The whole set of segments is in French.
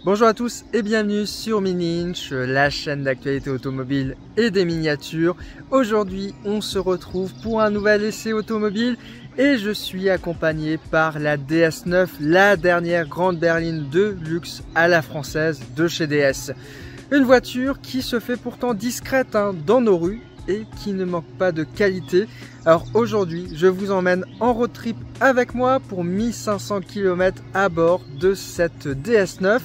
Bonjour à tous et bienvenue sur Mini-Inch, la chaîne d'actualité automobile et des miniatures. Aujourd'hui, on se retrouve pour un nouvel essai automobile et je suis accompagné par la DS9, la dernière grande berline de luxe à la française de chez DS. Une voiture qui se fait pourtant discrète dans nos rues et qui ne manque pas de qualité. Alors aujourd'hui, je vous emmène en road trip avec moi pour 1500 km à bord de cette DS9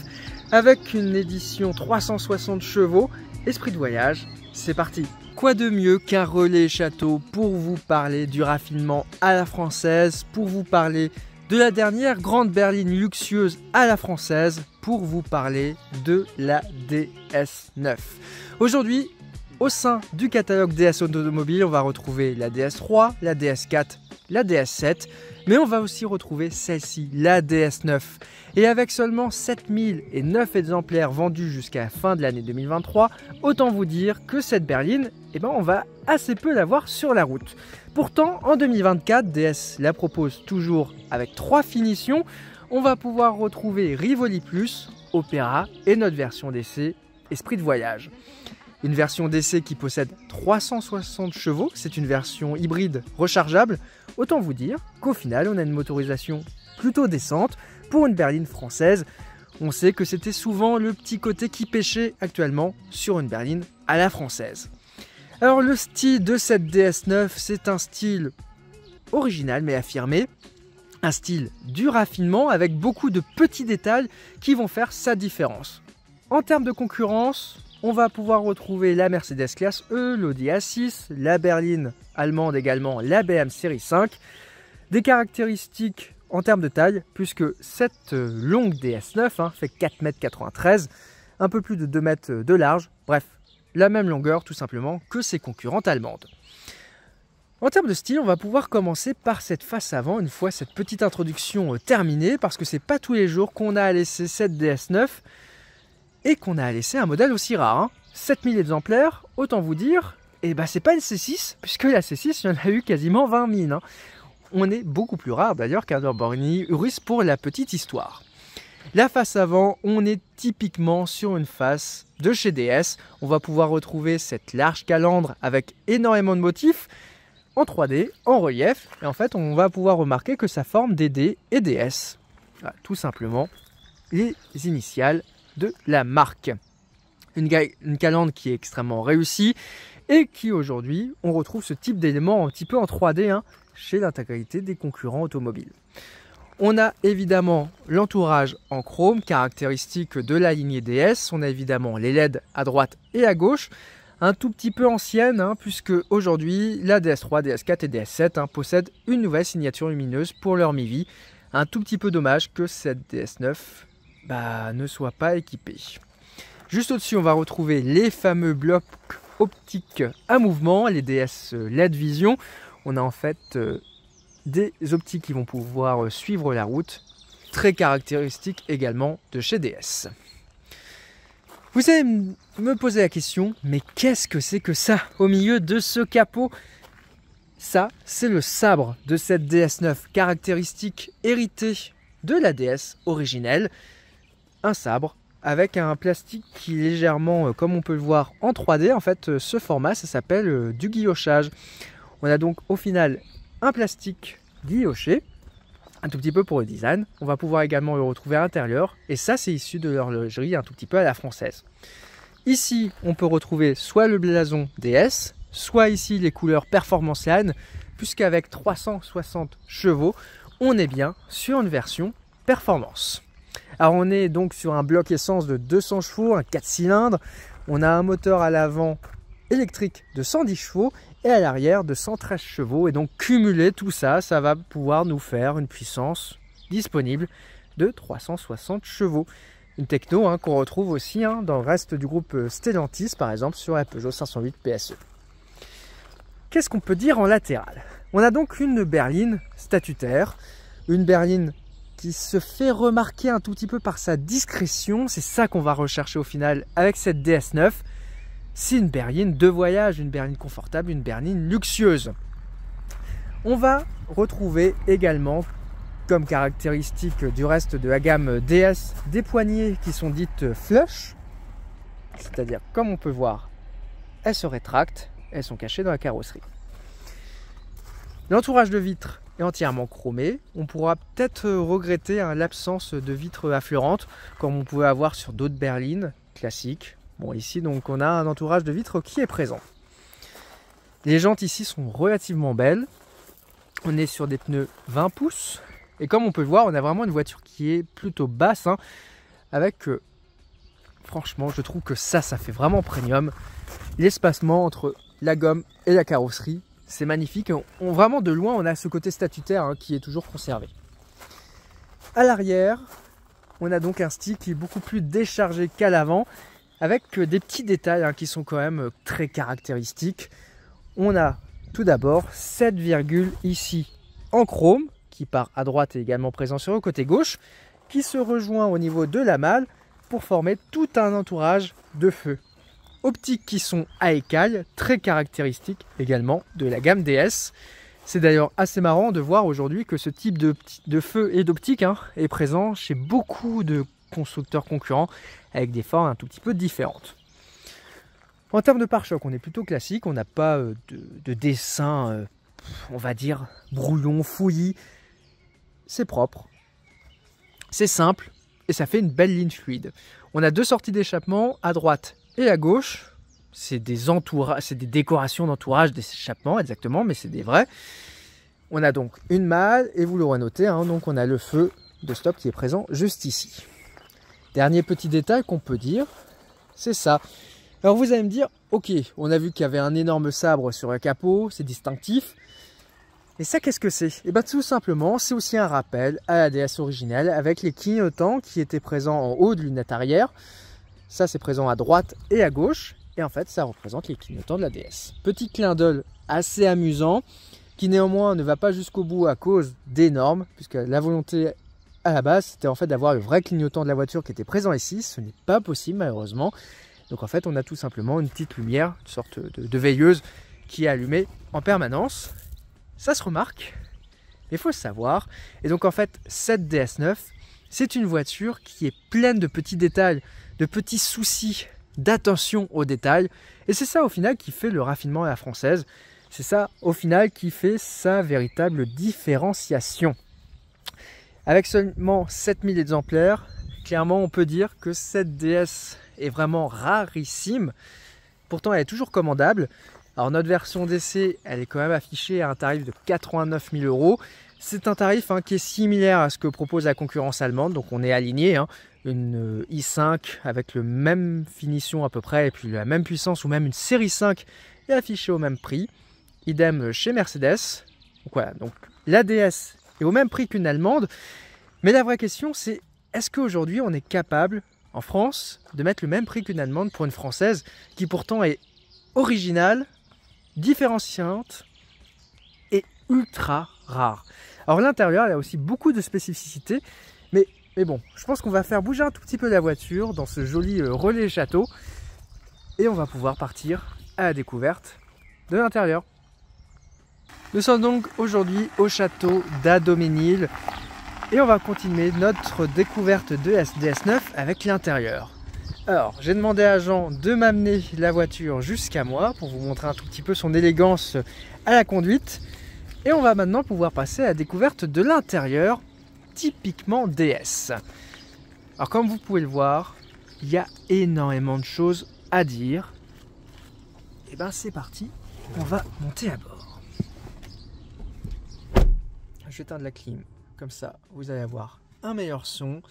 avec une édition 360 chevaux. Esprit de voyage, c'est parti! Quoi de mieux qu'un relais château pour vous parler du raffinement à la française, pour vous parler de la dernière grande berline luxueuse à la française, pour vous parler de la DS9. Aujourd'hui, au sein du catalogue DS Automobile, on va retrouver la DS3, la DS4, la DS7, mais on va aussi retrouver celle-ci, la DS9. Et avec seulement 7009 exemplaires vendus jusqu'à la fin de l'année 2023, autant vous dire que cette berline, on va assez peu la voir sur la route. Pourtant, en 2024, DS la propose toujours avec 3 finitions. On va pouvoir retrouver Rivoli Plus, Opera et notre version d'essai Esprit de voyage. Une version d'essai qui possède 360 chevaux, c'est une version hybride rechargeable. Autant vous dire qu'au final, on a une motorisation plutôt décente pour une berline française. On sait que c'était souvent le petit côté qui pêchait actuellement sur une berline à la française. Alors le style de cette DS9, c'est un style original mais affirmé. Un style du raffinement avec beaucoup de petits détails qui vont faire sa différence. En termes de concurrence, on va pouvoir retrouver la Mercedes Classe E, l'Audi A6, la berline allemande également, la BM Série 5. Des caractéristiques en termes de taille, puisque cette longue DS9 fait 4,93 m, un peu plus de 2 mètres de large, bref, la même longueur tout simplement que ses concurrentes allemandes. En termes de style, on va pouvoir commencer par cette face avant, une fois cette petite introduction terminée, parce que c'est pas tous les jours qu'on a à laisser cette DS9, et qu'on a à laisser un modèle aussi rare. 7000 exemplaires, autant vous dire, c'est pas une C6, puisque la C6, il y en a eu quasiment 20 000. On est beaucoup plus rare d'ailleurs qu'un Lamborghini Urus pour la petite histoire. La face avant, on est typiquement sur une face de chez DS. On va pouvoir retrouver cette large calandre avec énormément de motifs en 3D, en relief. Et en fait, on va pouvoir remarquer que ça forme DD et DS. Voilà, tout simplement les initiales de la marque. Une calandre qui est extrêmement réussie et qui aujourd'hui, on retrouve ce type d'éléments un petit peu en 3D chez l'intégralité des concurrents automobiles. On a évidemment l'entourage en chrome, caractéristique de la lignée DS. On a évidemment les LED à droite et à gauche, un tout petit peu ancienne, puisque aujourd'hui la DS3, DS4 et DS7 possèdent une nouvelle signature lumineuse pour leur MIVI. Un tout petit peu dommage que cette DS9 ne soit pas équipée. Juste au-dessus, on va retrouver les fameux blocs optiques à mouvement, les DS LED Vision. On a en fait des optiques qui vont pouvoir suivre la route, très caractéristiques également de chez DS. Vous allez me poser la question, mais qu'est-ce que c'est que ça au milieu de ce capot? Ça, c'est le sabre de cette DS9, caractéristique héritée de la DS originelle. Un sabre avec un plastique qui est légèrement, comme on peut le voir en 3D, en fait ce format ça s'appelle du guillochage. On a donc au final un plastique guilloché, un tout petit peu pour le design. On va pouvoir également le retrouver à l'intérieur et ça c'est issu de l'horlogerie un tout petit peu à la française. Ici on peut retrouver soit le blason DS, soit ici les couleurs Performance Line, puisqu'avec 360 chevaux, on est bien sur une version performance. Alors on est donc sur un bloc essence de 200 chevaux, un 4 cylindres. On a un moteur à l'avant électrique de 110 chevaux et à l'arrière de 113 chevaux. Et donc cumuler tout ça, ça va pouvoir nous faire une puissance disponible de 360 chevaux. Une techno qu'on retrouve aussi dans le reste du groupe Stellantis, par exemple sur la Peugeot 508 PSE. Qu'est-ce qu'on peut dire en latéral? On a donc une berline statutaire, une berline qui se fait remarquer un tout petit peu par sa discrétion. C'est ça qu'on va rechercher au final avec cette DS9. C'est une berline de voyage, une berline confortable, une berline luxueuse. On va retrouver également comme caractéristique du reste de la gamme DS, des poignées qui sont dites flush, c'est-à-dire comme on peut voir, elles se rétractent, elles sont cachées dans la carrosserie. L'entourage de vitres est entièrement chromé. On pourra peut-être regretter l'absence de vitres affleurantes comme on pouvait avoir sur d'autres berlines classiques. Bon, ici donc on a un entourage de vitres qui est présent. Les jantes ici sont relativement belles. On est sur des pneus 20 pouces. Et comme on peut le voir, on a vraiment une voiture qui est plutôt basse. Avec, franchement, je trouve que ça fait vraiment premium. L'espacement entre la gomme et la carrosserie, c'est magnifique. Vraiment de loin, on a ce côté statutaire qui est toujours conservé. À l'arrière, on a donc un style qui est beaucoup plus déchargé qu'à l'avant, avec des petits détails qui sont quand même très caractéristiques. On a tout d'abord cette virgule ici en chrome, qui part à droite et également présent sur le côté gauche, qui se rejoint au niveau de la malle pour former tout un entourage de feux. Optiques qui sont à écailles, très caractéristiques également de la gamme DS. C'est d'ailleurs assez marrant de voir aujourd'hui que ce type de feu et d'optique est présent chez beaucoup de constructeurs concurrents avec des formes un tout petit peu différentes. En termes de pare-choc, on est plutôt classique, on n'a pas de dessin, on va dire, brouillon, fouillis. C'est propre, c'est simple et ça fait une belle ligne fluide. On a deux sorties d'échappement à droite et à gauche. C'est des décorations d'entourage d'échappement exactement, mais c'est des vrais. On a donc une malle et vous l'aurez noté, donc on a le feu de stop qui est présent juste ici. Dernier petit détail qu'on peut dire, c'est ça. Alors vous allez me dire, ok, on a vu qu'il y avait un énorme sabre sur le capot, c'est distinctif. Et ça, qu'est-ce que c'est? Et bien tout simplement, c'est aussi un rappel à la DS originelle avec les clignotants qui étaient présents en haut de lunette arrière. Ça, c'est présent à droite et à gauche. Et en fait, ça représente les clignotants de la DS. Petit clin d'œil assez amusant, qui néanmoins ne va pas jusqu'au bout à cause des normes, puisque la volonté à la base, c'était en fait d'avoir le vrai clignotant de la voiture qui était présent ici. Ce n'est pas possible, malheureusement. Donc en fait, on a tout simplement une petite lumière, une sorte de veilleuse qui est allumée en permanence. Ça se remarque, mais il faut le savoir. Et donc en fait, cette DS9, c'est une voiture qui est pleine de petits détails, de petits soucis d'attention aux détails. Et c'est ça au final qui fait le raffinement à la française. C'est ça au final qui fait sa véritable différenciation. Avec seulement 7000 exemplaires, clairement on peut dire que cette DS est vraiment rarissime. Pourtant elle est toujours commandable. Alors notre version d'essai, elle est quand même affichée à un tarif de 89 000 €. C'est un tarif qui est similaire à ce que propose la concurrence allemande. Donc on est aligné, une i5 avec le même finition à peu près et puis la même puissance ou même une série 5 est affichée au même prix. Idem chez Mercedes. Donc voilà, donc la DS est au même prix qu'une allemande. Mais la vraie question c'est, est-ce qu'aujourd'hui on est capable en France de mettre le même prix qu'une allemande pour une française qui pourtant est originale, différenciante et ultra rare. Alors l'intérieur, elle a aussi beaucoup de spécificités, mais bon, je pense qu'on va faire bouger un tout petit peu la voiture dans ce joli relais château et on va pouvoir partir à la découverte de l'intérieur. Nous sommes donc aujourd'hui au château d'Adomesnil et on va continuer notre découverte de DS9 avec l'intérieur. Alors, j'ai demandé à Jean de m'amener la voiture jusqu'à moi pour vous montrer un tout petit peu son élégance à la conduite. Et on va maintenant pouvoir passer à la découverte de l'intérieur, typiquement DS. Alors, comme vous pouvez le voir, il y a énormément de choses à dire. Et bien, c'est parti, on va monter à bord. Je vais éteindre la clim, comme ça, vous allez avoir un meilleur son.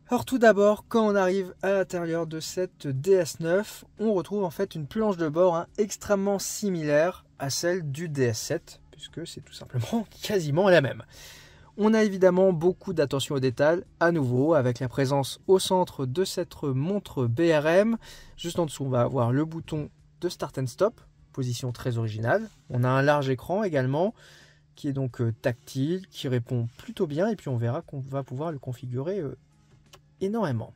Alors tout d'abord, quand on arrive à l'intérieur de cette DS9, on retrouve en fait une planche de bord extrêmement similaire à celle du DS7, puisque c'est tout simplement quasiment la même. On a évidemment beaucoup d'attention aux détails, à nouveau, avec la présence au centre de cette montre BRM. Juste en dessous, on va avoir le bouton de Start and Stop, position très originale. On a un large écran également, qui est donc tactile, qui répond plutôt bien, et puis on verra qu'on va pouvoir le configurer énormément.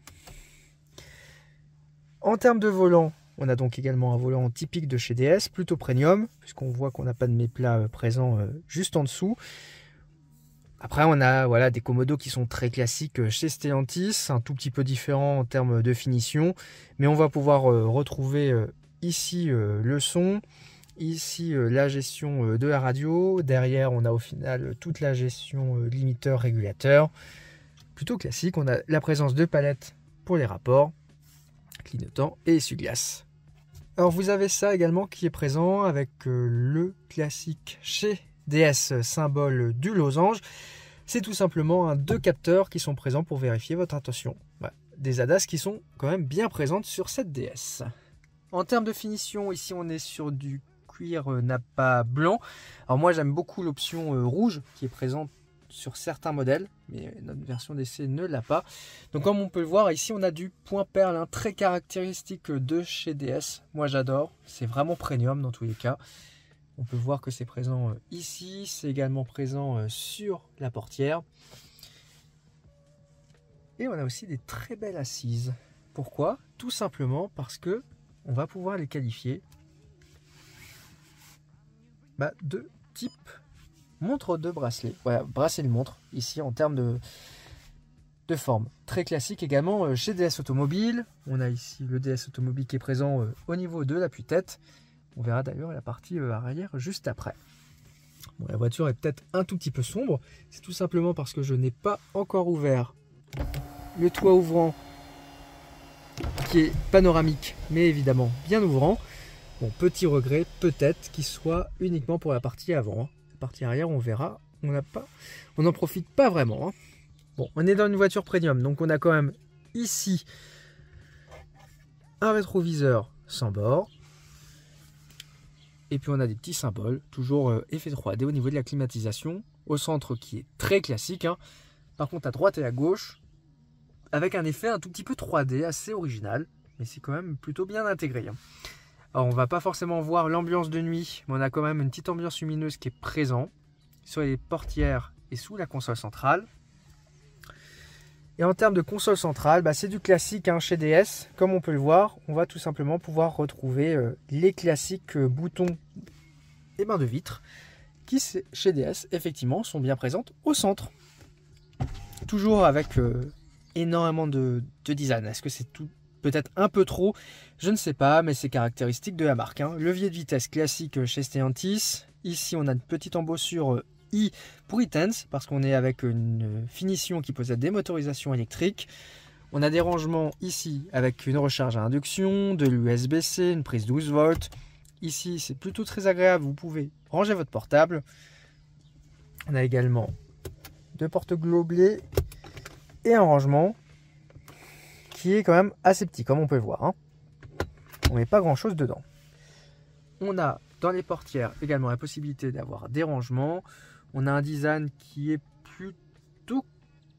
En termes de volant, on a donc également un volant typique de chez DS, plutôt premium, puisqu'on voit qu'on n'a pas de méplats présents juste en dessous. Après, on a voilà, des commodos qui sont très classiques chez Stellantis, un tout petit peu différent en termes de finition, mais on va pouvoir retrouver ici le son, ici la gestion de la radio, derrière on a au final toute la gestion limiteur, régulateur, plutôt classique. On a la présence de palettes pour les rapports, clignotant et essuie-glace. Alors vous avez ça également qui est présent avec le classique chez DS symbole du losange. C'est tout simplement deux capteurs qui sont présents pour vérifier votre attention. Voilà. Des ADAS qui sont quand même bien présentes sur cette DS. En termes de finition, ici on est sur du cuir nappa blanc. Alors moi j'aime beaucoup l'option rouge qui est présente sur certains modèles, mais notre version d'essai ne l'a pas. Donc comme on peut le voir, ici on a du point perle, hein, très caractéristique de chez DS. Moi j'adore, c'est vraiment premium dans tous les cas. On peut voir que c'est présent ici, c'est également présent sur la portière. Et on a aussi des très belles assises. Pourquoi? Tout simplement parce que on va pouvoir les qualifier de type montre de bracelet. Voilà, bracelet de montre, ici en termes de forme. Très classique également chez DS Automobile. On a ici le DS Automobile qui est présent au niveau de l'appui-tête. On verra d'ailleurs la partie arrière juste après. Bon, la voiture est peut-être un tout petit peu sombre. C'est tout simplement parce que je n'ai pas encore ouvert le toit ouvrant qui est panoramique, mais évidemment bien ouvrant. Bon, petit regret peut-être qu'il soit uniquement pour la partie avant. La partie arrière, on verra. On n'en profite pas vraiment. Bon, on est dans une voiture premium, donc on a quand même ici un rétroviseur sans bord. Et puis on a des petits symboles, toujours effet 3D au niveau de la climatisation, au centre qui est très classique. Par contre à droite et à gauche, avec un effet un tout petit peu 3D, assez original, mais c'est quand même plutôt bien intégré. Alors on va pas forcément voir l'ambiance de nuit, mais on a quand même une petite ambiance lumineuse qui est présente sur les portières et sous la console centrale. Et en termes de console centrale, c'est du classique chez DS. Comme on peut le voir, on va tout simplement pouvoir retrouver les classiques boutons et mains de vitre qui, chez DS, effectivement, sont bien présentes au centre. Toujours avec énormément de design. Est-ce que c'est tout peut-être un peu trop? Je ne sais pas, mais c'est caractéristique de la marque. Levier de vitesse classique chez Stellantis. Ici, on a une petite embossure I pour e-Tense, parce qu'on est avec une finition qui possède des motorisations électriques. On a des rangements ici avec une recharge à induction, de l'USB-C, une prise 12 volts. Ici, c'est plutôt très agréable, vous pouvez ranger votre portable. On a également deux portes globelets et un rangement qui est quand même assez petit, comme on peut le voir. On met pas grand-chose dedans. On a dans les portières également la possibilité d'avoir des rangements. On a un design qui est plutôt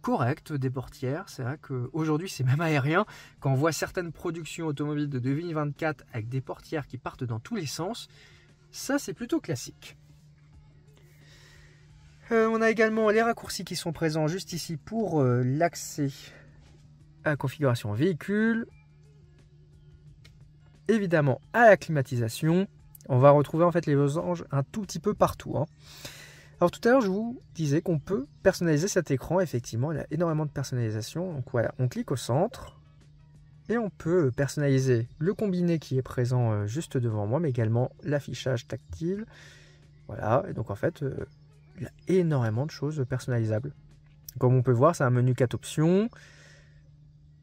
correct des portières. C'est vrai qu'aujourd'hui, c'est même aérien. Quand on voit certaines productions automobiles de 2024 avec des portières qui partent dans tous les sens, ça, c'est plutôt classique. On a également les raccourcis qui sont présents juste ici pour l'accès à la configuration véhicule. Évidemment, à la climatisation. On va retrouver en fait les losanges un tout petit peu partout. Alors tout à l'heure, je vous disais qu'on peut personnaliser cet écran. Effectivement, il y a énormément de personnalisation. Donc voilà, on clique au centre et on peut personnaliser le combiné qui est présent juste devant moi, mais également l'affichage tactile. Voilà, et donc en fait, il y a énormément de choses personnalisables. Comme on peut voir, c'est un menu 4 options.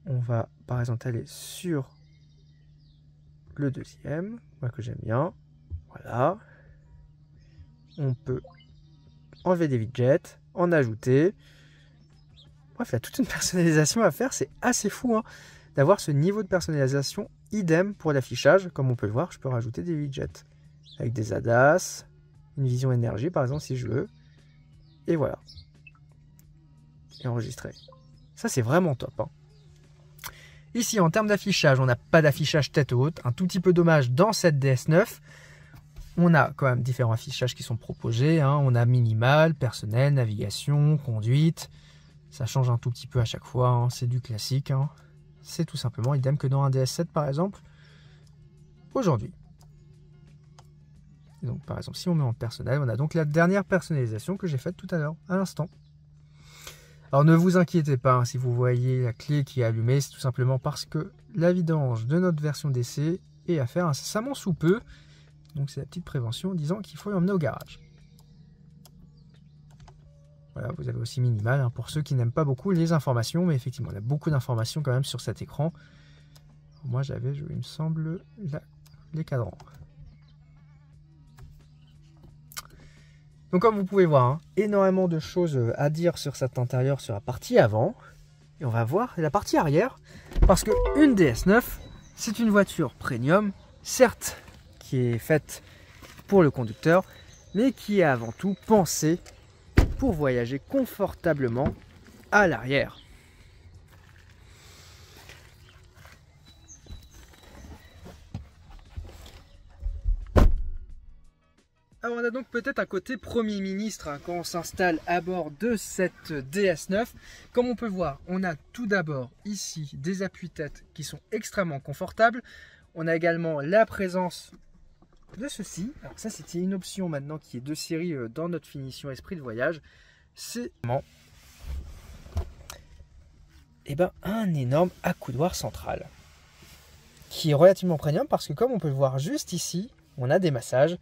On va par exemple aller sur le deuxième, moi que j'aime bien. Voilà. On peut enlever des widgets, en ajouter. Bref, il y a toute une personnalisation à faire. C'est assez fou d'avoir ce niveau de personnalisation. Idem pour l'affichage. Comme on peut le voir, je peux rajouter des widgets avec des ADAS, une vision énergie par exemple si je veux. Et voilà. Et enregistrer. Ça, c'est vraiment top. Ici, en termes d'affichage, on n'a pas d'affichage tête haute. Un tout petit peu dommage dans cette DS9. On a quand même différents affichages qui sont proposés. On a minimal, personnel, navigation, conduite. Ça change un tout petit peu à chaque fois. C'est du classique. C'est tout simplement idem que dans un DS7 par exemple. Aujourd'hui. Donc par exemple, si on met en personnel, on a donc la dernière personnalisation que j'ai faite tout à l'heure, à l'instant. Alors ne vous inquiétez pas, hein, si vous voyez la clé qui est allumée, c'est tout simplement parce que la vidange de notre version d'essai est à faire incessamment sous peu. Donc c'est la petite prévention disant qu'il faut l'emmener au garage. Voilà, vous avez aussi minimal hein, pour ceux qui n'aiment pas beaucoup les informations, mais effectivement, il y a beaucoup d'informations quand même sur cet écran. Moi j'avais, il me semble, les cadrans. Donc comme vous pouvez voir, hein, énormément de choses à dire sur cet intérieur, sur la partie avant. Et on va voir la partie arrière. Parce que une DS9, c'est une voiture premium, certes, qui est faite pour le conducteur, mais qui est avant tout pensée pour voyager confortablement à l'arrière. Alors on a donc peut-être un côté Premier ministre hein, quand on s'installe à bord de cette DS9. Comme on peut voir, on a tout d'abord ici des appuis-têtes qui sont extrêmement confortables. On a également la présence de ceci. Alors ça c'était une option maintenant qui est de série dans notre finition Esprit de Voyage. C'est un énorme accoudoir central qui est relativement premium parce que comme on peut le voir juste ici, on a des massages.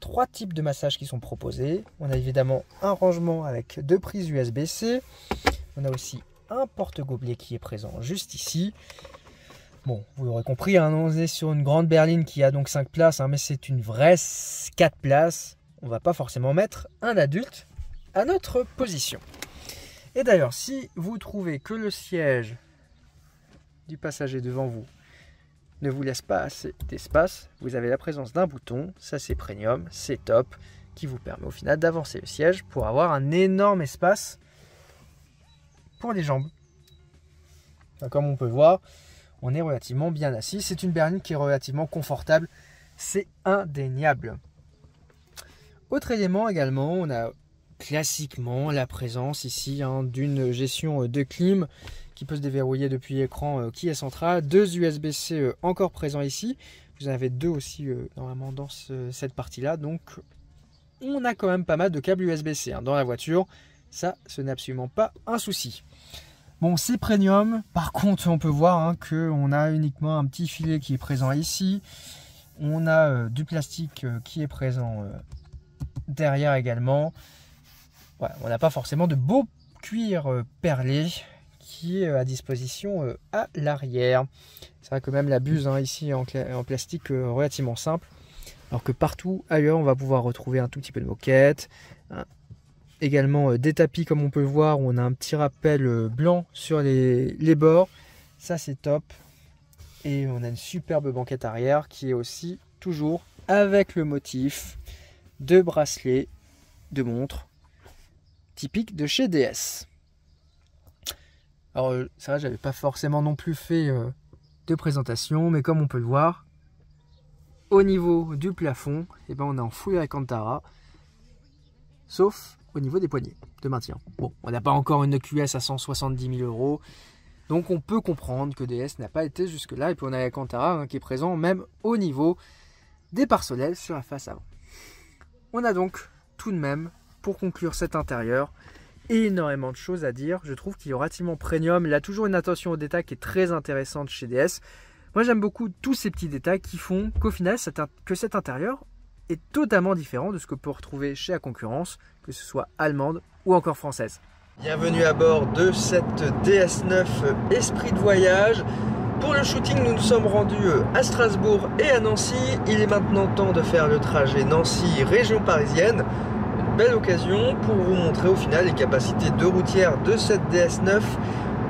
3 types de massages qui sont proposés. On a évidemment un rangement avec 2 prises USB-C. On a aussi un porte-gobelet qui est présent juste ici. Bon, vous l'aurez compris, hein, on est sur une grande berline qui a donc 5 places, hein, mais c'est une vraie 4 places. On ne va pas forcément mettre un adulte à notre position. Et d'ailleurs, si vous trouvez que le siège du passager devant vous ne vous laisse pas assez d'espace, vous avez la présence d'un bouton, ça c'est premium, c'est top, qui vous permet au final d'avancer le siège pour avoir un énorme espace pour les jambes. Enfin, comme on peut le voir, on est relativement bien assis, c'est une berline qui est relativement confortable, c'est indéniable. Autre élément également, on a classiquement la présence ici hein, d'une gestion de clim qui peut se déverrouiller depuis l'écran qui est central. 2 USB-C encore présents ici. Vous en avez 2 aussi normalement dans cette partie-là. Donc on a quand même pas mal de câbles USB-C hein, dans la voiture. Ça, ce n'est absolument pas un souci. Bon, c'est premium. Par contre, on peut voir hein, qu'on a uniquement un petit filet qui est présent ici. On a du plastique qui est présent derrière également. Voilà, on n'a pas forcément de beau cuir perlé qui est à disposition à l'arrière. C'est vrai que même la buse hein, ici en plastique relativement simple, alors que partout ailleurs on va pouvoir retrouver un tout petit peu de moquette. Hein. Également des tapis comme on peut le voir, où on a un petit rappel blanc sur les bords. Ça c'est top. Et on a une superbe banquette arrière qui est aussi toujours avec le motif de bracelet de montre typique de chez DS. Alors c'est vrai, j'avais pas forcément non plus fait de présentation, mais comme on peut le voir, au niveau du plafond, eh ben, on est en full Alcantara, sauf au niveau des poignées de maintien. Bon, on n'a pas encore une EQS à 170 000 €, donc on peut comprendre que DS n'a pas été jusque là, et puis on a Alcantara hein, qui est présent même au niveau des pare-soleils sur la face avant. On a donc tout de même, pour conclure cet intérieur, énormément de choses à dire. Je trouve qu'il est relativement premium. Il a toujours une attention aux détails qui est très intéressante chez DS. Moi j'aime beaucoup tous ces petits détails qui font qu'au final cet intérieur est totalement différent de ce que peut retrouver chez la concurrence, que ce soit allemande ou encore française. Bienvenue à bord de cette DS9 Esprit de Voyage. Pour le shooting, nous nous sommes rendus à Strasbourg et à Nancy. Il est maintenant temps de faire le trajet Nancy, région parisienne. Belle occasion pour vous montrer au final les capacités de routière de cette DS9.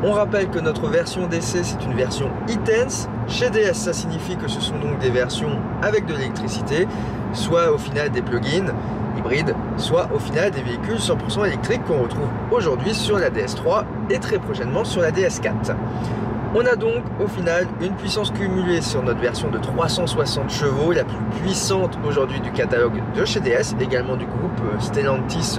On rappelle que notre version d'essai c'est une version e-Tense. Chez DS ça signifie que ce sont donc des versions avec de l'électricité, soit au final des plugins hybrides, soit au final des véhicules 100% électriques qu'on retrouve aujourd'hui sur la DS3 et très prochainement sur la DS4. On a donc au final une puissance cumulée sur notre version de 360 chevaux, la plus puissante aujourd'hui du catalogue de chez DS, également du groupe Stellantis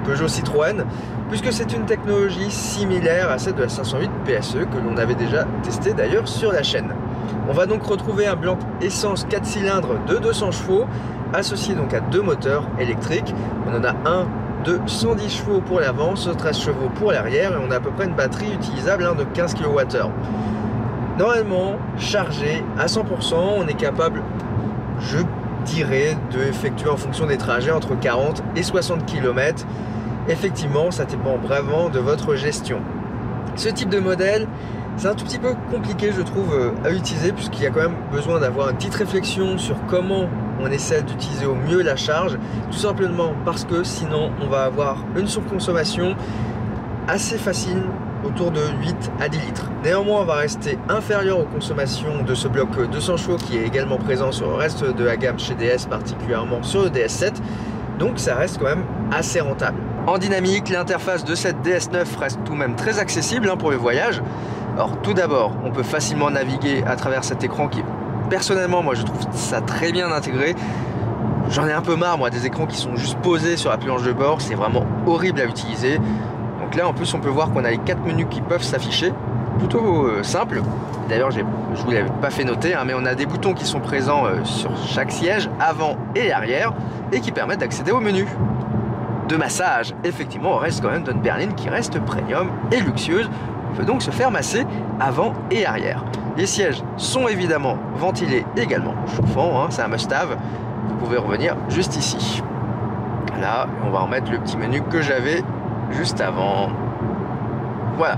Peugeot Citroën, puisque c'est une technologie similaire à celle de la 508 PSE que l'on avait déjà testé d'ailleurs sur la chaîne. On va donc retrouver un blanc essence 4 cylindres de 200 chevaux, associé donc à 2 moteurs électriques. On en a un de 110 chevaux pour l'avant, 113 chevaux pour l'arrière, et on a à peu près une batterie utilisable de 15 kWh. Normalement, chargé à 100%, on est capable, je dirais, d'effectuer en fonction des trajets entre 40 et 60 km. Effectivement, ça dépend vraiment de votre gestion. Ce type de modèle, c'est un tout petit peu compliqué, je trouve, à utiliser, puisqu'il y a quand même besoin d'avoir une petite réflexion sur comment on essaie d'utiliser au mieux la charge, tout simplement parce que sinon on va avoir une surconsommation assez facile, autour de 8 à 10 litres. Néanmoins, on va rester inférieur aux consommations de ce bloc 200 chevaux qui est également présent sur le reste de la gamme chez DS, particulièrement sur le DS7, donc ça reste quand même assez rentable. En dynamique, l'interface de cette DS9 reste tout de même très accessible pour le voyage. Alors tout d'abord, on peut facilement naviguer à travers cet écran qui, personnellement, moi je trouve ça très bien intégré. J'en ai un peu marre, moi, des écrans qui sont juste posés sur la planche de bord, c'est vraiment horrible à utiliser. Donc là, en plus, on peut voir qu'on a les 4 menus qui peuvent s'afficher, plutôt simple. D'ailleurs, je ne vous l'avais pas fait noter, mais on a des boutons qui sont présents sur chaque siège, avant et arrière, et qui permettent d'accéder au menu. De massage, effectivement, on reste quand même dans une berline qui reste premium et luxueuse. On peut donc se faire masser avant et arrière. Les sièges sont évidemment ventilés également chauffants, c'est un must-have. Vous pouvez revenir juste ici. Là, on va remettre le petit menu que j'avais juste avant. Voilà.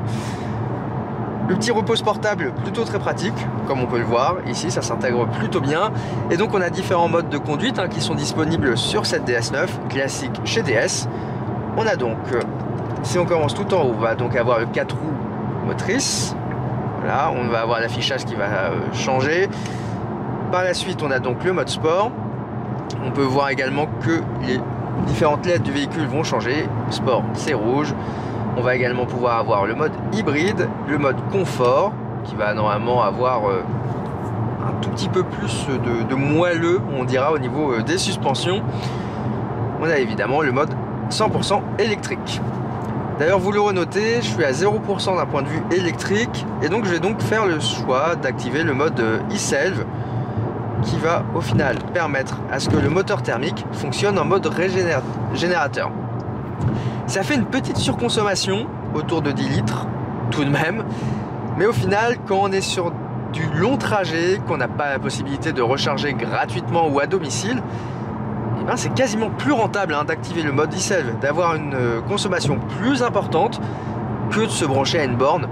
Le petit repose portable, plutôt très pratique, comme on peut le voir. Ici, ça s'intègre plutôt bien. Et donc, on a différents modes de conduite qui sont disponibles sur cette DS9, classique chez DS. On a donc, si on commence tout en haut, on va donc avoir le 4 roues motrices. Voilà, on va avoir l'affichage qui va changer. Par la suite, on a donc le mode sport. On peut voir également que les différentes LED du véhicule vont changer. Sport, c'est rouge. On va également pouvoir avoir le mode hybride, le mode confort, qui va normalement avoir un tout petit peu plus de moelleux, on dira, au niveau des suspensions. On a évidemment le mode 100% électrique. D'ailleurs, vous le renotez, je suis à 0% d'un point de vue électrique, et donc je vais donc faire le choix d'activer le mode e-Selve, qui va au final permettre à ce que le moteur thermique fonctionne en mode générateur. Ça fait une petite surconsommation, autour de 10 litres, tout de même. Mais au final, quand on est sur du long trajet, qu'on n'a pas la possibilité de recharger gratuitement ou à domicile, eh ben c'est quasiment plus rentable d'activer le mode e-Selve, d'avoir une consommation plus importante que de se brancher à une borne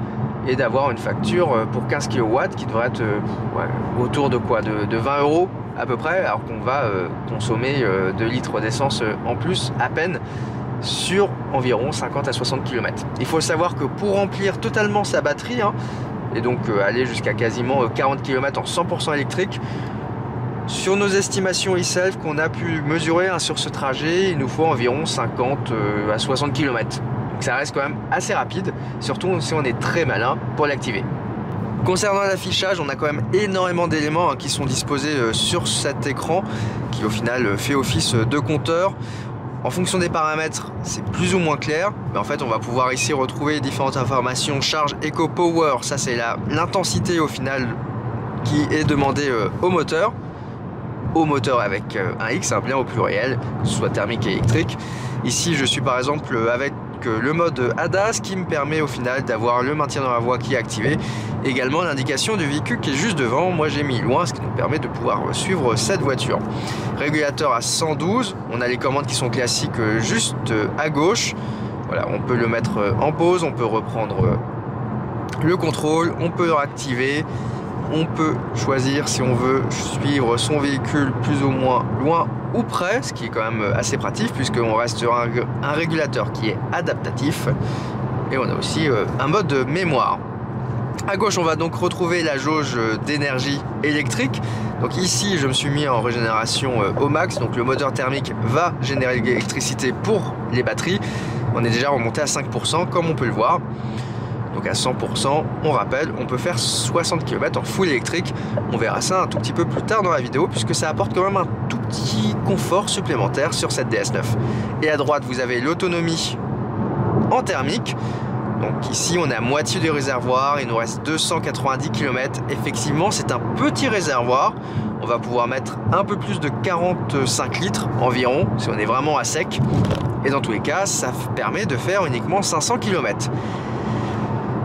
et d'avoir une facture pour 15 kW qui devrait être autour de quoi, de 20 € à peu près, alors qu'on va consommer 2 litres d'essence en plus à peine sur environ 50 à 60 km. Il faut savoir que pour remplir totalement sa batterie, et donc aller jusqu'à quasiment 40 km en 100% électrique, sur nos estimations e-Selve qu'on a pu mesurer sur ce trajet, il nous faut environ 50 à 60 km. Donc ça reste quand même assez rapide, surtout si on est très malin pour l'activer. Concernant l'affichage, on a quand même énormément d'éléments qui sont disposés sur cet écran, qui au final fait office de compteur. En fonction des paramètres, c'est plus ou moins clair, mais en fait on va pouvoir ici retrouver différentes informations, charge, éco, power, ça c'est l'intensité au final qui est demandée au moteur avec un X, bien au pluriel, que ce soit thermique et électrique. Ici je suis par exemple avec le mode ADAS qui me permet au final d'avoir le maintien dans la voie qui est activé, également l'indication du véhicule qui est juste devant. Moi j'ai mis loin, ce qui nous permet de pouvoir suivre cette voiture. Régulateur à 112, on a les commandes qui sont classiques juste à gauche. Voilà, on peut le mettre en pause, on peut reprendre le contrôle, on peut activer, on peut choisir si on veut suivre son véhicule plus ou moins loin ou près, ce qui est quand même assez pratique puisqu'on reste sur un régulateur qui est adaptatif, et on a aussi un mode mémoire. À gauche, on va donc retrouver la jauge d'énergie électrique. Donc ici, je me suis mis en régénération au max, donc le moteur thermique va générer de l'électricité pour les batteries. On est déjà remonté à 5% comme on peut le voir. Donc à 100%, on rappelle, on peut faire 60 km en full électrique. On verra ça un tout petit peu plus tard dans la vidéo, puisque ça apporte quand même un tout petit confort supplémentaire sur cette DS9. Et à droite, vous avez l'autonomie en thermique. Donc ici on est à moitié du réservoir, il nous reste 290 km. Effectivement c'est un petit réservoir, on va pouvoir mettre un peu plus de 45 litres environ si on est vraiment à sec. Et dans tous les cas ça permet de faire uniquement 500 km.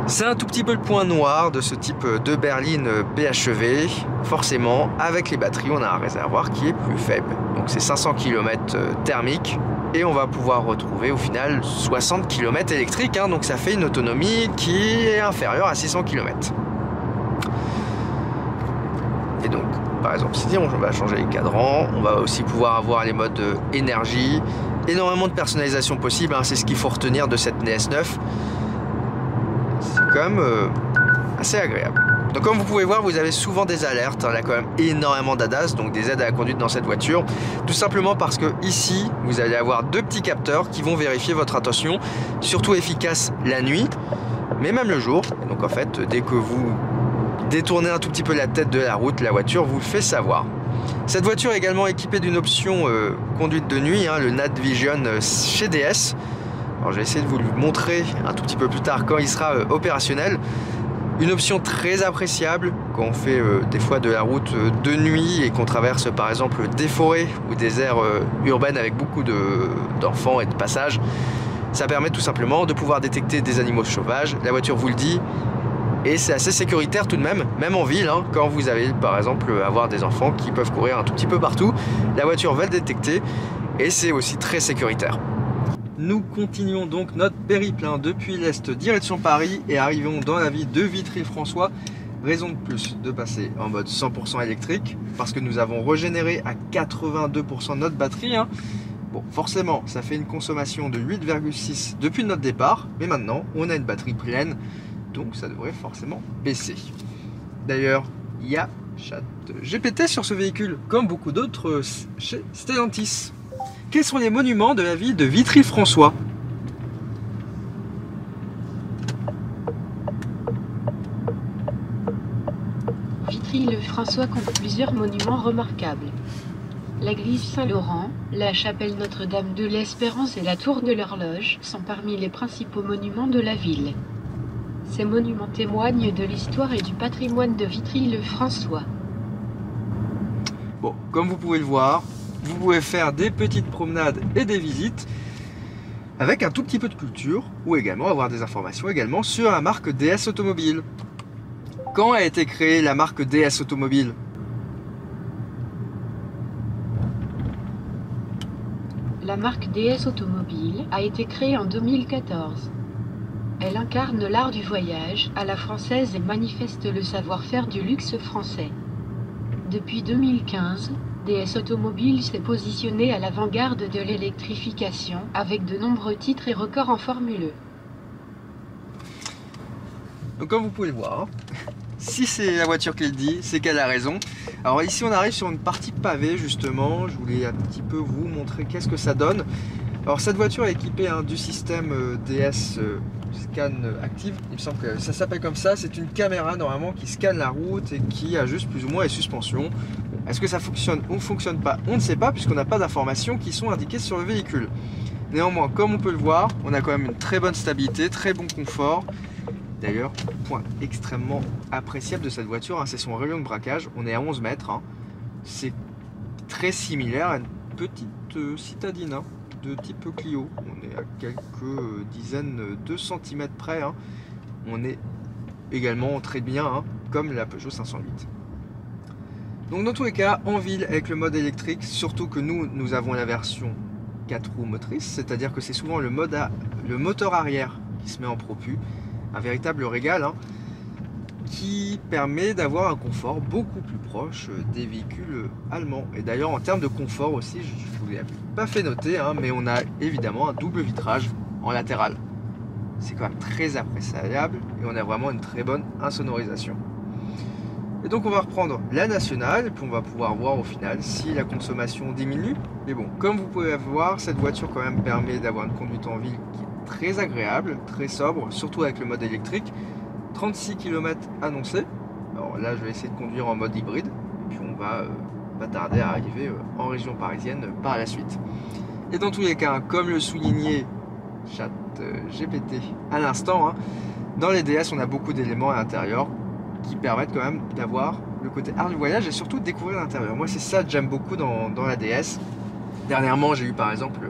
C'est un tout petit peu le point noir de ce type de berline BHEV. Forcément avec les batteries on a un réservoir qui est plus faible. Donc c'est 500 km thermique. Et on va pouvoir retrouver au final 60 km électriques, hein, donc ça fait une autonomie qui est inférieure à 600 km. Et donc, par exemple, si on va changer les cadrans, on va aussi pouvoir avoir les modes énergie, énormément de personnalisation possible, hein, c'est ce qu'il faut retenir de cette NES 9. C'est quand même assez agréable. Donc comme vous pouvez voir, vous avez souvent des alertes, hein, là quand même énormément d'ADAS, donc des aides à la conduite dans cette voiture, tout simplement parce que ici, vous allez avoir deux petits capteurs qui vont vérifier votre attention, surtout efficace la nuit, mais même le jour. Et donc en fait, dès que vous détournez un tout petit peu la tête de la route, la voiture vous le fait savoir. Cette voiture est également équipée d'une option conduite de nuit, hein, le Night Vision chez DS. Alors je vais essayer de vous le montrer un tout petit peu plus tard quand il sera opérationnel. Une option très appréciable quand on fait des fois de la route de nuit et qu'on traverse par exemple des forêts ou des aires urbaines avec beaucoup d'enfants et de passages. Ça permet tout simplement de pouvoir détecter des animaux sauvages, la voiture vous le dit, et c'est assez sécuritaire tout de même, même en ville, hein, quand vous avez par exemple avoir des enfants qui peuvent courir un tout petit peu partout, la voiture va le détecter et c'est aussi très sécuritaire. Nous continuons donc notre périple depuis l'Est direction Paris et arrivons dans la ville de Vitry-le-François. Raison de plus de passer en mode 100% électrique parce que nous avons régénéré à 82% notre batterie. Hein. Bon, forcément, ça fait une consommation de 8,6 depuis notre départ, mais maintenant on a une batterie pleine, donc ça devrait forcément baisser. D'ailleurs, il y a ChatGPT sur ce véhicule, comme beaucoup d'autres chez Stellantis. Quels sont les monuments de la ville de Vitry-le-François? Vitry-le-François compte plusieurs monuments remarquables. L'église Saint-Laurent, la chapelle Notre-Dame de l'Espérance et la tour de l'horloge sont parmi les principaux monuments de la ville. Ces monuments témoignent de l'histoire et du patrimoine de Vitry-le-François. Bon, comme vous pouvez le voir, vous pouvez faire des petites promenades et des visites avec un tout petit peu de culture ou également avoir des informations également sur la marque DS Automobile. Quand a été créée la marque DS Automobile? La marque DS Automobile a été créée en 2014. Elle incarne l'art du voyage à la française et manifeste le savoir-faire du luxe français. Depuis 2015, DS Automobile s'est positionné à l'avant-garde de l'électrification avec de nombreux titres et records en Formule E. Donc comme vous pouvez le voir, si c'est la voiture qui le dit, c'est qu'elle a raison. Alors ici on arrive sur une partie pavée justement, je voulais un petit peu vous montrer qu'est-ce que ça donne. Alors cette voiture est équipée du système DS Scan Active, il me semble que ça s'appelle comme ça, c'est une caméra normalement qui scanne la route et qui ajuste plus ou moins les suspensions. Est-ce que ça fonctionne ou ne fonctionne pas? On ne sait pas puisqu'on n'a pas d'informations qui sont indiquées sur le véhicule. Néanmoins, comme on peut le voir, on a quand même une très bonne stabilité, très bon confort. D'ailleurs, point extrêmement appréciable de cette voiture, hein, c'est son rayon de braquage. On est à 11 mètres. Hein. C'est très similaire à une petite citadine hein, de type Clio. On est à quelques dizaines de centimètres près. Hein. On est également très bien, hein, comme la Peugeot 508. Donc dans tous les cas, en ville avec le mode électrique, surtout que nous avons la version 4 roues motrices, c'est-à-dire que c'est souvent le moteur arrière qui se met en propu, un véritable régal, hein, qui permet d'avoir un confort beaucoup plus proche des véhicules allemands. Et d'ailleurs en termes de confort aussi, je ne vous l'ai pas fait noter, hein, mais on a évidemment un double vitrage en latéral. C'est quand même très appréciable et on a vraiment une très bonne insonorisation. Et donc on va reprendre la nationale, et puis on va pouvoir voir au final si la consommation diminue. Mais bon, comme vous pouvez voir, cette voiture quand même permet d'avoir une conduite en ville qui est très agréable, très sobre, surtout avec le mode électrique. 36 km annoncés. Alors là, je vais essayer de conduire en mode hybride, et puis on va pas tarder à arriver en région parisienne par la suite. Et dans tous les cas, comme le soulignait chat GPT à l'instant, hein. Dans les DS, on a beaucoup d'éléments à l'intérieur qui permettent quand même d'avoir le côté art du voyage et surtout de découvrir l'intérieur. Moi, c'est ça que j'aime beaucoup dans la DS. Dernièrement, j'ai eu par exemple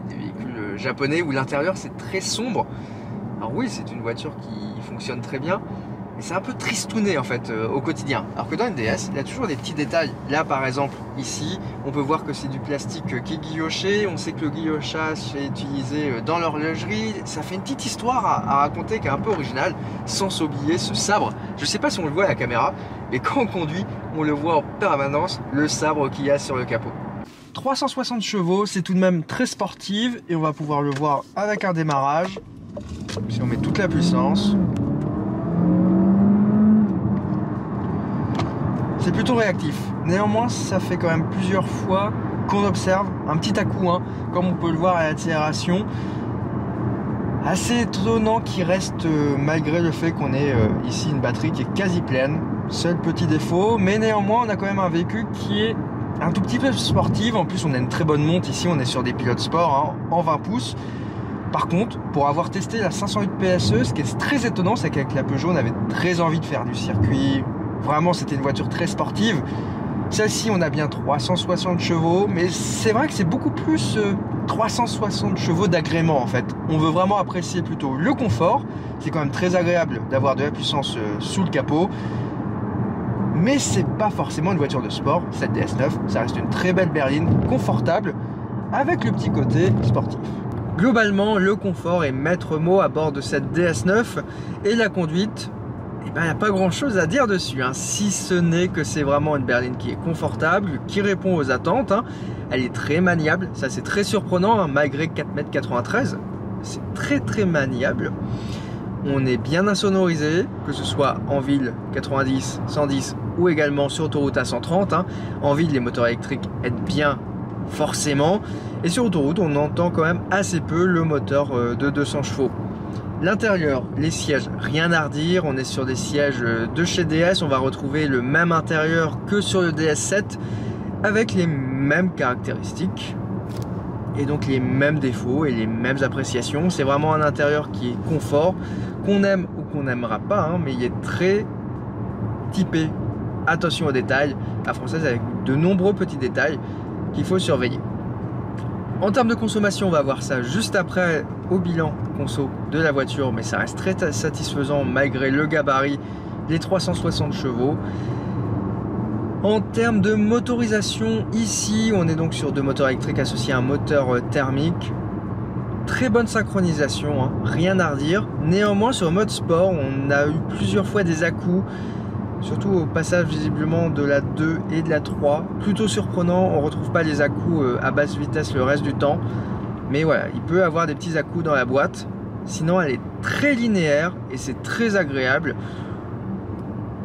des véhicules japonais où l'intérieur c'est très sombre. Alors oui, c'est une voiture qui fonctionne très bien, mais c'est un peu tristouné en fait au quotidien. Alors que dans une DS, il y a toujours des petits détails. Là par exemple, ici, on peut voir que c'est du plastique qui est guilloché. On sait que le guillochage est utilisé dans l'horlogerie. Ça fait une petite histoire à raconter qui est un peu originale, sans oublier ce sabre. Je sais pas si on le voit à la caméra, mais quand on conduit, on le voit en permanence, le sabre qu'il y a sur le capot. 360 chevaux, c'est tout de même très sportive et on va pouvoir le voir avec un démarrage. Si on met toute la puissance, c'est plutôt réactif. Néanmoins, ça fait quand même plusieurs fois qu'on observe un petit à-coup, hein, comme on peut le voir à l'accélération. Assez étonnant qu'il reste, malgré le fait qu'on ait ici une batterie qui est quasi pleine. Seul petit défaut, mais néanmoins, on a quand même un véhicule qui est un tout petit peu sportif. En plus, on a une très bonne monte ici, on est sur des pilotes sport, hein, en 20 pouces. Par contre, pour avoir testé la 508 PSE, ce qui est très étonnant, c'est qu'avec la Peugeot, on avait très envie de faire du circuit. Vraiment, c'était une voiture très sportive. Celle-ci, on a bien 360 chevaux, mais c'est vrai que c'est beaucoup plus 360 chevaux d'agrément en fait. On veut vraiment apprécier plutôt le confort. C'est quand même très agréable d'avoir de la puissance sous le capot. Mais c'est pas forcément une voiture de sport, cette DS9. Ça reste une très belle berline, confortable, avec le petit côté sportif. Globalement, le confort est maître mot à bord de cette DS9 et la conduite, il n'y a pas grand chose à dire dessus, hein, si ce n'est que c'est vraiment une berline qui est confortable, qui répond aux attentes, hein. Elle est très maniable, ça c'est très surprenant, hein, malgré 4,93 m, c'est très maniable. On est bien insonorisé, que ce soit en ville 90, 110 ou également sur autoroute à 130. Hein. En ville, les moteurs électriques aident bien forcément. Et sur autoroute, on entend quand même assez peu le moteur de 200 chevaux. L'intérieur, les sièges, rien à redire. On est sur des sièges de chez DS. On va retrouver le même intérieur que sur le DS7 avec les mêmes caractéristiques. Et donc les mêmes défauts et les mêmes appréciations. C'est vraiment un intérieur qui est confort, qu'on aime ou qu'on n'aimera pas, hein, mais il est très typé. Attention aux détails, la française avec de nombreux petits détails qu'il faut surveiller. En termes de consommation, on va voir ça juste après au bilan conso de la voiture, mais ça reste très satisfaisant malgré le gabarit, les 360 chevaux. En termes de motorisation, ici on est donc sur deux moteurs électriques associés à un moteur thermique. Très bonne synchronisation, hein, rien à redire. Néanmoins sur le mode sport, on a eu plusieurs fois des à-coups, surtout au passage visiblement de la 2 et de la 3. Plutôt surprenant, on ne retrouve pas les à-coups à basse vitesse le reste du temps. Mais voilà, il peut avoir des petits à-coups dans la boîte. Sinon elle est très linéaire et c'est très agréable.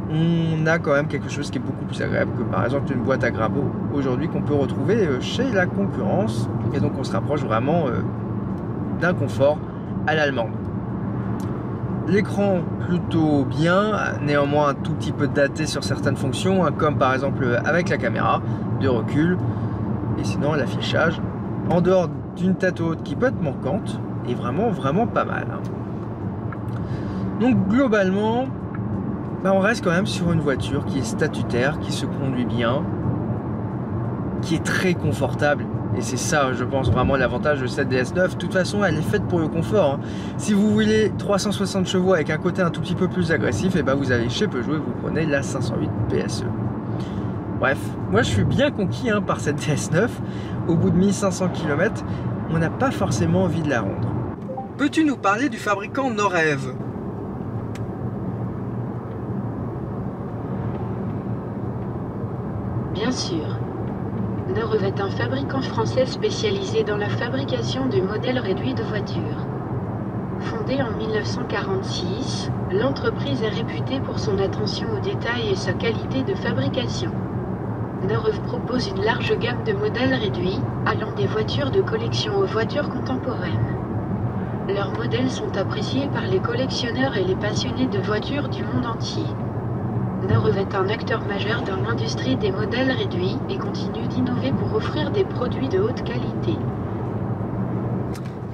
On a quand même quelque chose qui est beaucoup plus agréable que par exemple une boîte à grappes aujourd'hui qu'on peut retrouver chez la concurrence. Et donc on se rapproche vraiment d'un confort à l'allemande. L'écran plutôt bien, néanmoins un tout petit peu daté sur certaines fonctions, hein, comme par exemple avec la caméra de recul. Et sinon l'affichage, en dehors d'une tête haute qui peut être manquante, est vraiment pas mal. Hein. Donc globalement, on reste quand même sur une voiture qui est statutaire, qui se conduit bien, qui est très confortable. Et c'est ça, je pense, vraiment l'avantage de cette DS9. De toute façon, elle est faite pour le confort. Hein. Si vous voulez 360 chevaux avec un côté un tout petit peu plus agressif, et vous allez chez Peugeot et vous prenez la 508 PSE. Bref, moi je suis bien conquis par cette DS9. Au bout de 1500 km, on n'a pas forcément envie de la rendre. Peux-tu nous parler du fabricant Norev ? Bien sûr. Norev est un fabricant français spécialisé dans la fabrication de modèles réduits de voitures. Fondée en 1946, l'entreprise est réputée pour son attention aux détails et sa qualité de fabrication. Norev propose une large gamme de modèles réduits, allant des voitures de collection aux voitures contemporaines. Leurs modèles sont appréciés par les collectionneurs et les passionnés de voitures du monde entier. Norev est un acteur majeur dans l'industrie des modèles réduits et continue d'innover pour offrir des produits de haute qualité.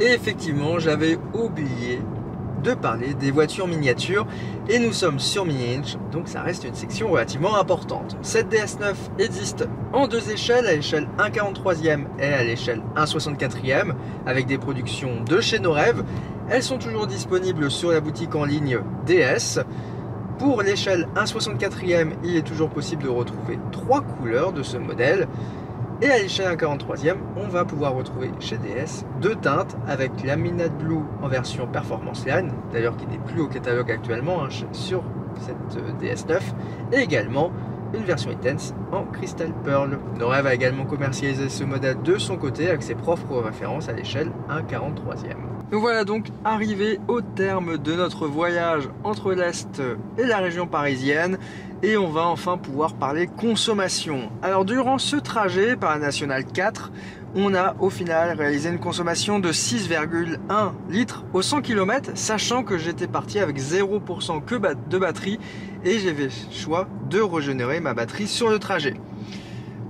Et effectivement, j'avais oublié de parler des voitures miniatures et nous sommes sur Mini Inch, donc ça reste une section relativement importante. Cette DS9 existe en deux échelles, à l'échelle 1/43e et à l'échelle 1/64e, avec des productions de chez nos rêves. Elles sont toujours disponibles sur la boutique en ligne DS. Pour l'échelle 1/64e, il est toujours possible de retrouver 3 couleurs de ce modèle. Et à l'échelle 1/43e, on va pouvoir retrouver chez DS 2 teintes avec la Midnight Blue en version Performance Line, d'ailleurs qui n'est plus au catalogue actuellement sur cette DS9, et également une version Intense en Crystal Pearl. Norev a également commercialisé ce modèle de son côté avec ses propres références à l'échelle 1/43e. Nous voilà donc arrivés au terme de notre voyage entre l'Est et la région parisienne et on va enfin pouvoir parler consommation. Alors durant ce trajet par la Nationale 4, on a au final réalisé une consommation de 6,1 litres au 100 km, sachant que j'étais parti avec 0% de batterie et j'avais le choix de régénérer ma batterie sur le trajet.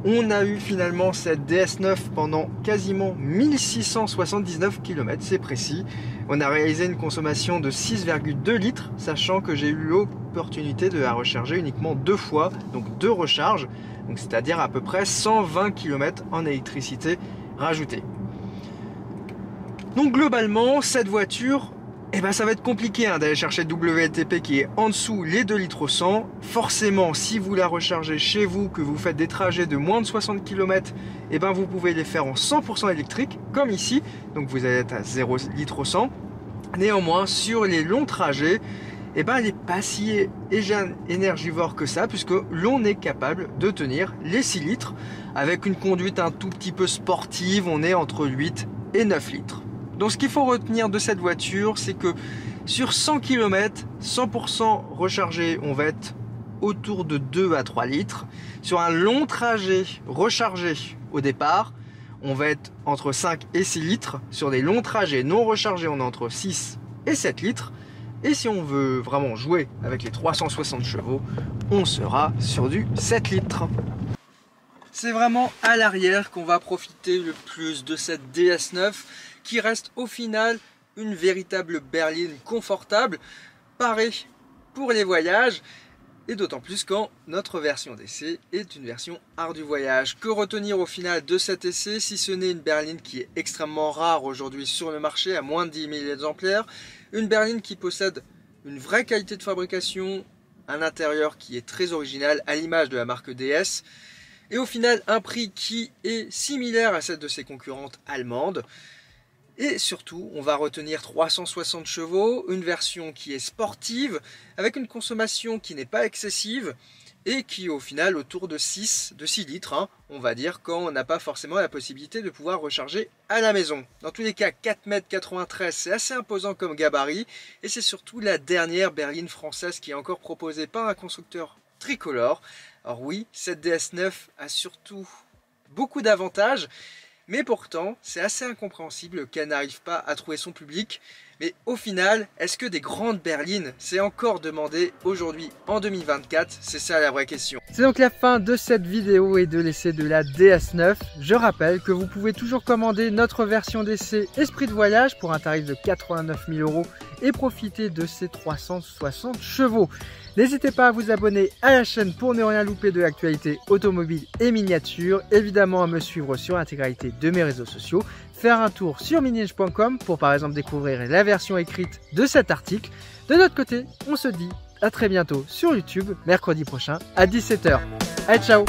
On a eu finalement cette DS9 pendant quasiment 1679 km, c'est précis. On a réalisé une consommation de 6,2 litres, sachant que j'ai eu l'opportunité de la recharger uniquement 2 fois, donc 2 recharges, c'est-à-dire à peu près 120 km en électricité rajoutée. Donc globalement, cette voiture, ça va être compliqué d'aller chercher le WLTP qui est en dessous les 2 litres au 100. Forcément, si vous la rechargez chez vous, que vous faites des trajets de moins de 60 km, vous pouvez les faire en 100% électrique, comme ici. Donc vous allez être à 0 litres au 100. Néanmoins, sur les longs trajets, elle n'est pas si énergivore que ça, puisque l'on est capable de tenir les 6 litres. Avec une conduite un tout petit peu sportive, on est entre 8 et 9 litres. Donc ce qu'il faut retenir de cette voiture, c'est que sur 100 km, 100% rechargé, on va être autour de 2 à 3 litres. Sur un long trajet rechargé au départ, on va être entre 5 et 6 litres. Sur des longs trajets non rechargés, on est entre 6 et 7 litres. Et si on veut vraiment jouer avec les 360 chevaux, on sera sur du 7 litres. C'est vraiment à l'arrière qu'on va profiter le plus de cette DS9 qui reste au final une véritable berline confortable, parée pour les voyages, et d'autant plus quand notre version d'essai est une version art du voyage. Que retenir au final de cet essai si ce n'est une berline qui est extrêmement rare aujourd'hui sur le marché, à moins de 10 000 exemplaires, une berline qui possède une vraie qualité de fabrication, un intérieur qui est très original à l'image de la marque DS, et au final un prix qui est similaire à celle de ses concurrentes allemandes. Et surtout, on va retenir 360 chevaux, une version qui est sportive, avec une consommation qui n'est pas excessive, et qui au final autour de 6 litres, on va dire, quand on n'a pas forcément la possibilité de pouvoir recharger à la maison. Dans tous les cas, 4,93 m, c'est assez imposant comme gabarit, et c'est surtout la dernière berline française qui est encore proposée par un constructeur tricolore. Alors oui, cette DS9 a surtout beaucoup d'avantages, mais pourtant, c'est assez incompréhensible qu'elle n'arrive pas à trouver son public. Mais au final, est-ce que des grandes berlines, c'est encore demandé aujourd'hui en 2024? C'est ça la vraie question. C'est donc la fin de cette vidéo et de l'essai de la DS9. Je rappelle que vous pouvez toujours commander notre version d'essai Esprit de Voyage pour un tarif de 89 000 € et profiter de ces 360 chevaux. N'hésitez pas à vous abonner à la chaîne pour ne rien louper de l'actualité automobile et miniature. Évidemment à me suivre sur l'intégralité de mes réseaux sociaux. Faire un tour sur miniinch.com pour par exemple découvrir la version écrite de cet article. De notre côté, on se dit à très bientôt sur YouTube, mercredi prochain à 17 h. Allez, ciao!